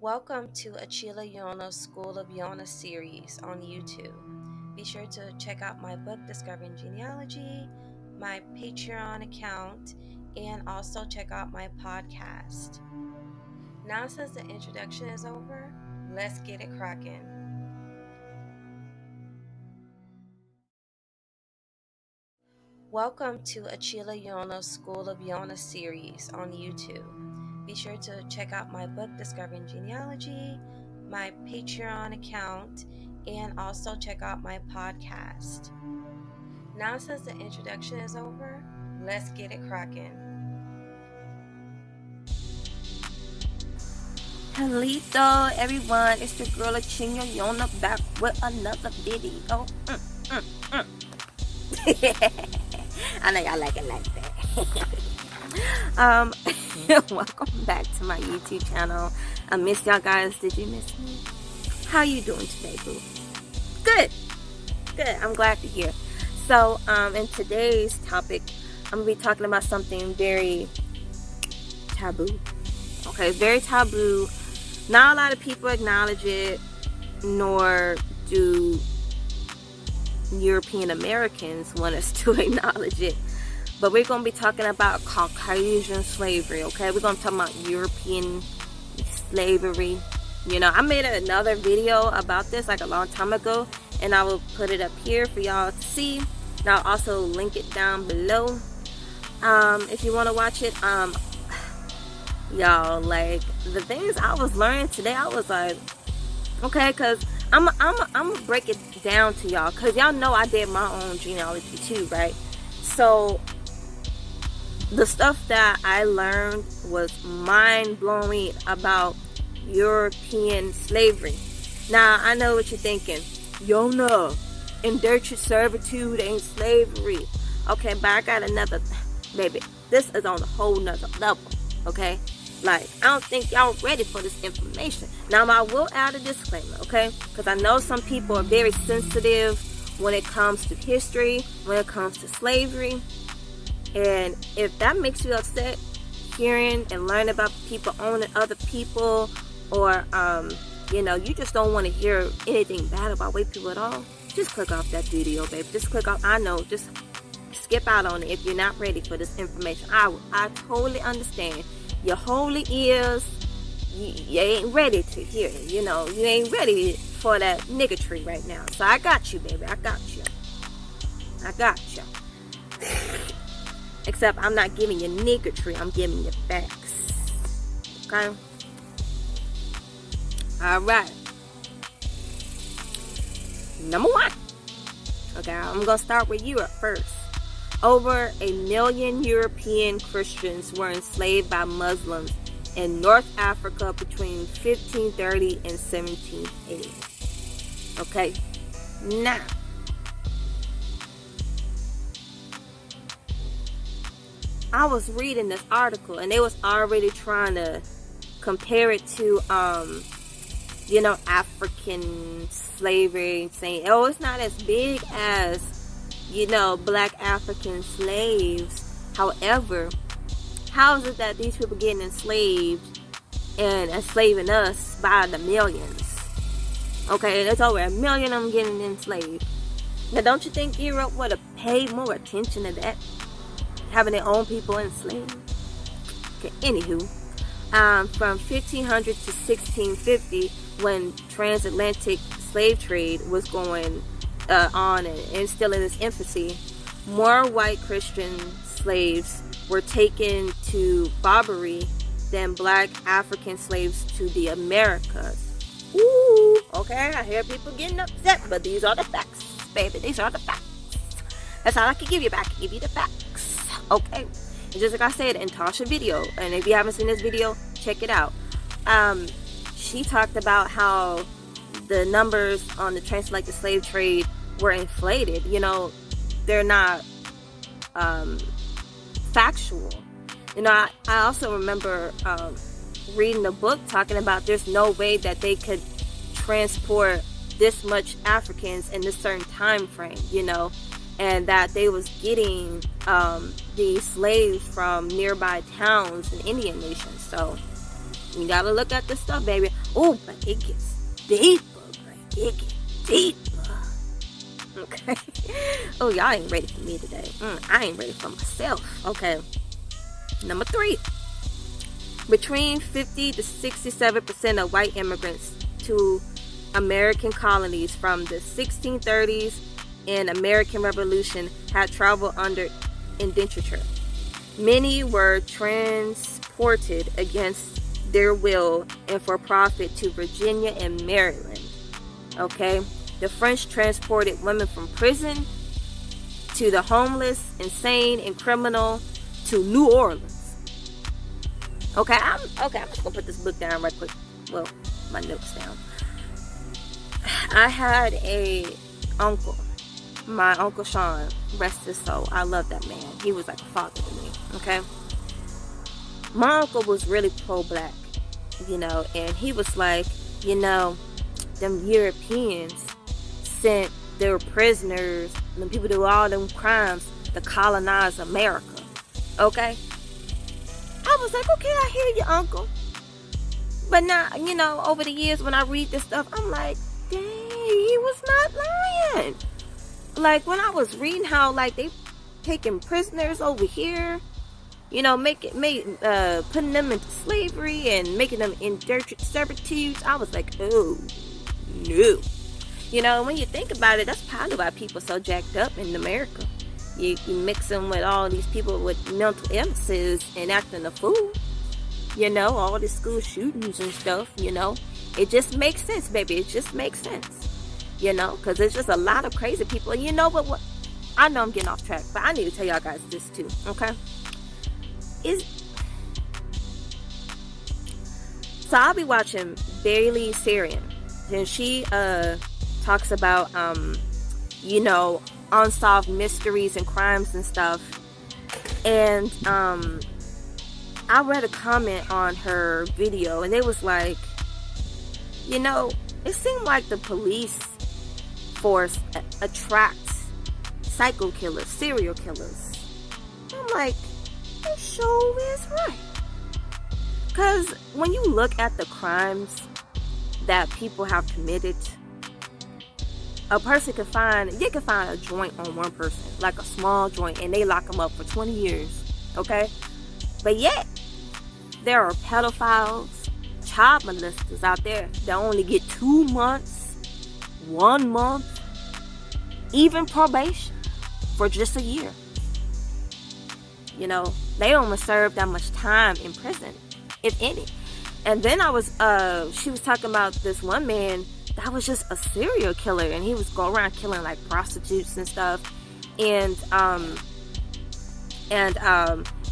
Welcome to Achila Yona's School of Yona series on YouTube. Be sure to check out my book, Discovering Genealogy, my Patreon account, and also check out my podcast. Now, since the introduction is over, let's get it cracking. Welcome to Achila Yona's School of Yona series on YouTube. Be sure to check out my book, Discovering Genealogy, my Patreon account, and also check out my podcast. Now, since the introduction is over, let's get it cracking. Hello everyone, it's your girl Achila Yona back with another video. I know y'all like it like that. Welcome back to my YouTube channel. I missed y'all guys. Did you miss me? How you doing today, boo? Good. I'm glad to hear. So, in today's topic, I'm gonna be talking about something very taboo. Okay, very taboo. Not a lot of people acknowledge it, nor do European Americans want us to acknowledge it. But we're going to be talking about Caucasian slavery, okay? We're going to talk about European slavery. You know, I made another video about this like a long time ago, and I will put it up here for y'all to see. And I'll also link it down below if you want to watch it. Y'all, like, the things I was learning today, I was like, okay, because I'm gonna break it down to y'all, because y'all know I did my own genealogy too, right? So the stuff that I learned was mind-blowing about European slavery. Now, I know what you're thinking. Yona, indentured servitude ain't slavery. Okay, but I got another, baby. This is on a whole nother level, okay? Like, I don't think y'all ready for this information. Now, I will add a disclaimer, okay? Because I know some people are very sensitive when it comes to history, when it comes to slavery. And if that makes you upset, hearing and learning about people owning other people, or, you know, you just don't want to hear anything bad about white people at all, just click off that video, baby. Just click off. I know, just skip out on it if you're not ready for this information. I totally understand. Your holy ears, you ain't ready to hear it. You know, you ain't ready for that niggatry right now. So I got you, baby. I got you. Except I'm not giving you niggatry. I'm giving you facts. Okay? Alright. Number one. Okay, I'm going to start with Europe first. Over 1 million European Christians were enslaved by Muslims in North Africa between 1530 and 1780. Okay, now, I was reading this article, and they was already trying to compare it to, you know, African slavery, saying, oh, it's not as big as, you know, black African slaves. However, how is it that these people getting enslaved and enslaving us by the millions? Okay, there's over 1 million of them getting enslaved. Now, don't you think Europe would have paid more attention to that? Having their own people enslaved? Okay, anywho, from 1500 to 1650, when transatlantic slave trade was going on and still in its infancy, more white Christian slaves were taken to Barbary than black African slaves to the Americas. Ooh, okay, I hear people getting upset, but these are the facts, baby. These are the facts. That's all I can give you back. Give you the facts, okay? And just like I said in Tasha's video, and if you haven't seen this video, check it out. She talked about how the numbers on the transatlantic slave trade were inflated. You know, they're not factual. You know, I also remember reading a book talking about there's no way that they could transport this much Africans in this certain time frame, you know, and that they was getting these slaves from nearby towns and Indian nations. So You gotta look at this stuff, baby. Oh, but it gets deeper, baby. It gets deeper. Okay. Oh, y'all ain't ready for me today. I ain't ready for myself. Okay. Number 3. Between 50 to 67% of white immigrants to American colonies from the 1630s and American Revolution had traveled under indenture. Many were transported against their will and for profit to Virginia and Maryland. Okay? The French transported women from prison to the homeless, insane, and criminal to New Orleans. Okay, I'm just gonna put this book down right quick. Well, my notes down. I had a uncle, my Uncle Sean, rest his soul. I love that man. He was like a father to me. Okay, my uncle was really pro-black, and he was like, them Europeans sent their prisoners, the people who do all them crimes, to colonize America. Okay. I was like, okay, I hear you, uncle. But now, over the years when I read this stuff, I'm like, dang, he was not lying. Like, when I was reading how, like, they taking prisoners over here, putting them into slavery and making them indentured servitude, I was like, oh, no. When you think about it, that's probably why people are so jacked up in America. You mix them with all these people with mental illnesses and acting a fool. All these school shootings and stuff, It just makes sense, baby. It just makes sense. Because there's just a lot of crazy people. And what? I know I'm getting off track, but I need to tell y'all guys this too, okay? So I'll be watching Bailey Sarian. And she talks about, unsolved mysteries and crimes and stuff. And I read a comment on her video, and it was like, it seemed like the police force attracts psycho killers, serial killers. I'm like, it sure is right. Because when you look at the crimes that people have committed, a person can find a joint on one person, like a small joint, and they lock them up for 20 years, okay? But yet, there are pedophiles, child molesters out there that only get 2 months, 1 month, even probation for just a year. They don't serve that much time in prison, if any. And then she was talking about this one man that was just a serial killer, and he was going around killing like prostitutes and stuff. And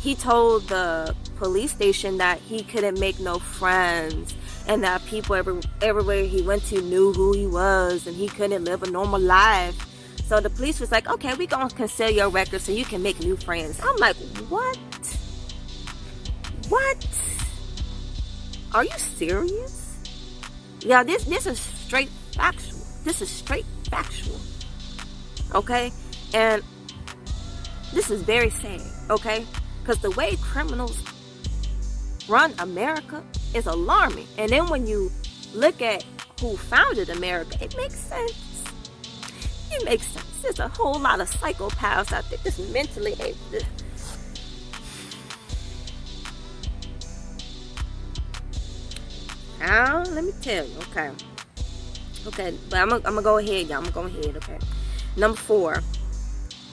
he told the police station that he couldn't make no friends, and that people everywhere he went to knew who he was, and he couldn't live a normal life. So the police was like, okay, we're gonna conceal your records so you can make new friends. I'm like, what? Are you serious? Yeah, this is straight factual. This is straight factual. Okay? And this is very sad, okay? Because the way criminals run America is alarming. And then when you look at who founded America, it makes sense. It makes sense. There's a whole lot of psychopaths out there just mentally able to... Now, let me tell you, okay. Okay, but I'm gonna go ahead, y'all. I'm gonna go ahead, okay. Number 4.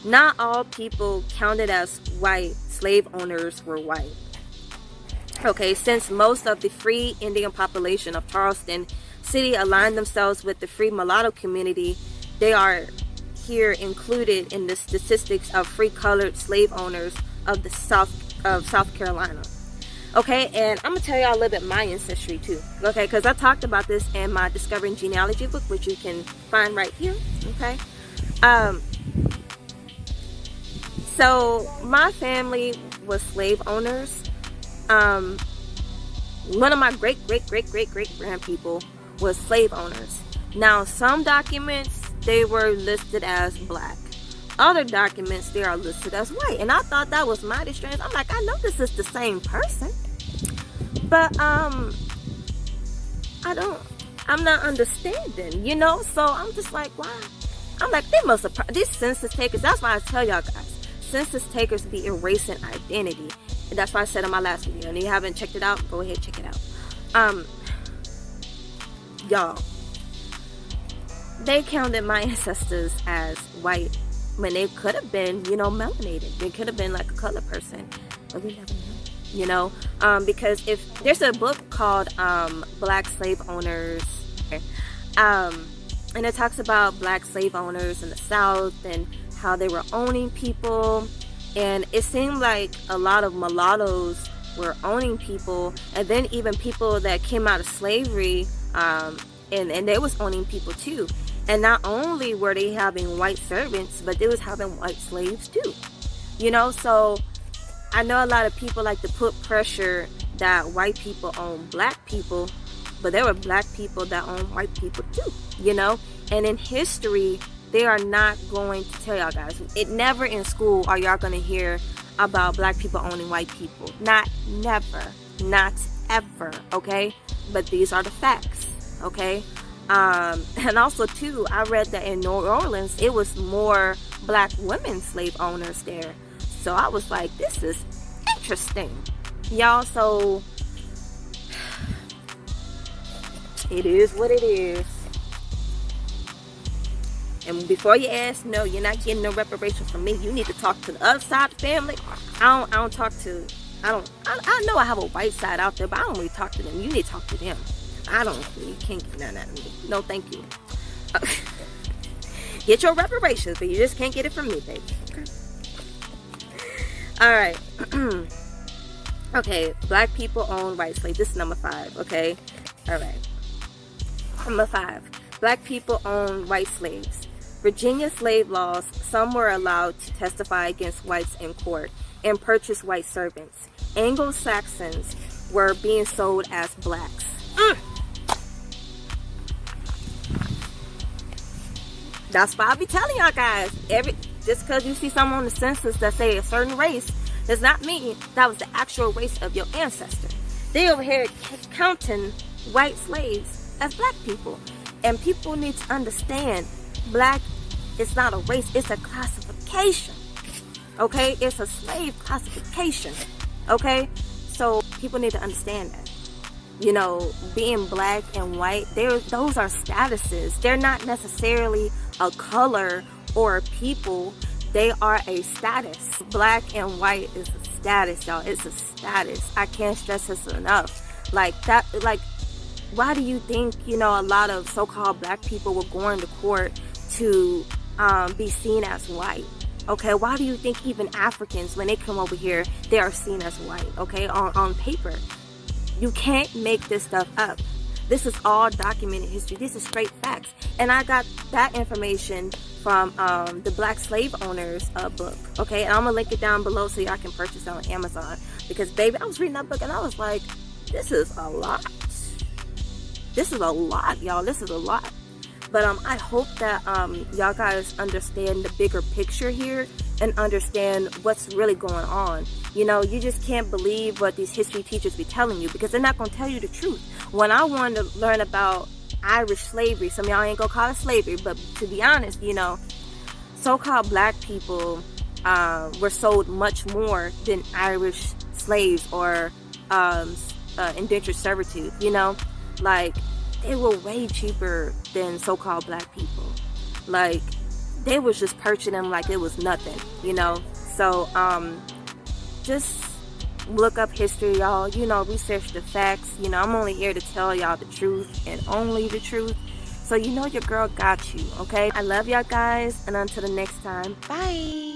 Not all people counted as white slave owners were white. Okay, since most of the free Indian population of Charleston City aligned themselves with the free mulatto community, they are here included in the statistics of free colored slave owners of the South Carolina. Okay, and I'm going to tell y'all a little bit my ancestry too. Okay, because I talked about this in my Discovering Genealogy book, which you can find right here. Okay. So, my family was slave owners. One of my great-great-great-great-great-grandpeople was slave owners. Now, some documents, they were listed as black. Other documents, they are listed as white. And I thought that was mighty strange. I'm like, I know this is the same person. But I'm not understanding, you know? So I'm just like, why? I'm like, they must have, these census takers, that's why I tell y'all guys, census takers be erasing identity. And that's why I said in my last video, and if you haven't checked it out, go ahead, check it out. Y'all, they counted my ancestors as white when they could have been, you know, melanated. They could have been like a colored person, but we never know. You know, because if there's a book called Black Slave Owners, and it talks about black slave owners in the South and how they were owning people, and it seemed like a lot of mulattoes were owning people, and then even people that came out of slavery, and they was owning people too. And not only were they having white servants, but they was having white slaves too, you know. So I know a lot of people like to put pressure that white people own black people, but there were black people that own white people too, you know. And in history, they are not going to tell y'all guys. It never in school are y'all going to hear about black people owning white people. Not ever, okay? But these are the facts, okay? And also too, I read that in New Orleans, it was more black women slave owners there. So I was like, this is interesting, y'all. So it is what it is. And before you ask, no, you're not getting no reparations from me. You need to talk to the other side of the family. I don't talk to, I know I have a white side out there, but I don't really talk to them. You need to talk to them. You can't, no, thank you. Get your reparations, but you just can't get it from me, baby. Okay. All right. Okay, black people own white slaves. This is number 5, okay? All right. Number 5, black people own white slaves. Virginia slave laws, some were allowed to testify against whites in court and purchase white servants. Anglo-Saxons were being sold as blacks. That's why I be telling y'all guys, just because you see someone on the census that say a certain race does not mean that was the actual race of your ancestor. They over here counting white slaves as black people. And people need to understand, black is not a race, it's a classification. Okay? It's a slave classification. Okay? So people need to understand that. You know, being black and white, those are statuses. They're not necessarily a color or a people. They are a status. Black and white is a status, y'all. It's a status. I can't stress this enough. Like that, like, why do you think, you know, a lot of so-called black people were going to court to be seen as white? Okay, why do you think even Africans, when they come over here, they are seen as white? Okay, on paper. You can't make this stuff up. This is all documented history. This is straight facts. And I got that information from the Black Slave Owners book. Okay, and I'm gonna link it down below so y'all can purchase it on Amazon. Because baby, I was reading that book and I was like, this is a lot. This is a lot, y'all. This is a lot. But I hope that y'all guys understand the bigger picture here and understand what's really going on. You know, you just can't believe what these history teachers be telling you, because they're not going to tell you the truth. When I wanted to learn about Irish slavery, some of y'all ain't going to call it slavery, but to be honest, you know, so-called black people were sold much more than Irish slaves or indentured servitude, you know? Like, they were way cheaper than so-called black people. Like, they was just purchasing them like it was nothing, you know? So, just look up history, y'all. You know, research the facts. You know, I'm only here to tell y'all the truth and only the truth. So, you know, your girl got you, okay? I love y'all guys, and until the next time, bye!